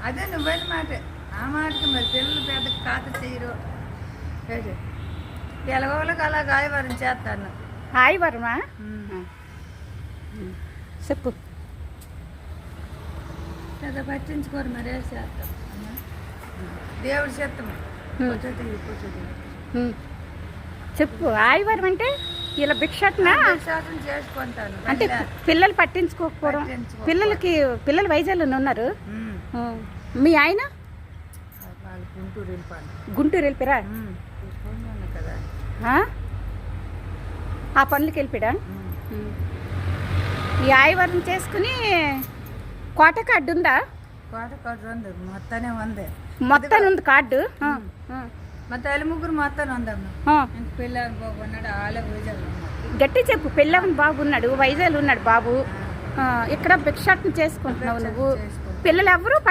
అదే నువ్వైన మాట. ఆ మాటకి మరి పిల్లలు పెద్ద ఖాతా చేయరు. ఎలాగోళ్ళకి అలా గాయవరం చేస్తాను. హాయ్ వర్మా చెప్పు. పెద్ద పట్టించుకోరు మరే చేస్తాం. దేవుడి చేస్తాము. చెప్పు ఆదివారం అంటే ఇలా భిక్షాటన శాతం చేసుకుంటాను అంటే పిల్లలు పట్టించుకోకపోవడం. పిల్లలు వైజాగ్లో ఉన్నారు. మీ ఆయన వాళ్ళు గుంటూరు వెళ్ళిపోయాను. గుంటూరు వెళ్ళిపోయారా? కదా ఆ పనులకి వెళ్ళిపోయా. ఈ ఆదివారం చేసుకుని కోట కార్డు ఉందా? కోట కార్డు ఉంది, మొత్తానే ఉంది. మొత్తాన్ని ఉంది కార్డు. మా తల్లి ముగ్గురు మొత్తాన్ని ఉందమ్మా. ఇంక పిల్లలు బాబు ఉన్నాడు, వాళ్ళే వైజాగ్ ఉన్నారు. గట్టి చెప్పు. పెళ్ళవని బాబు ఉన్నాడు, వైజాగ్ ఉన్నాడు బాబు. ఇక్కడ భిక్షాటన చేసుకుంటున్నావు నువ్వు. పిల్లలు ఎవరు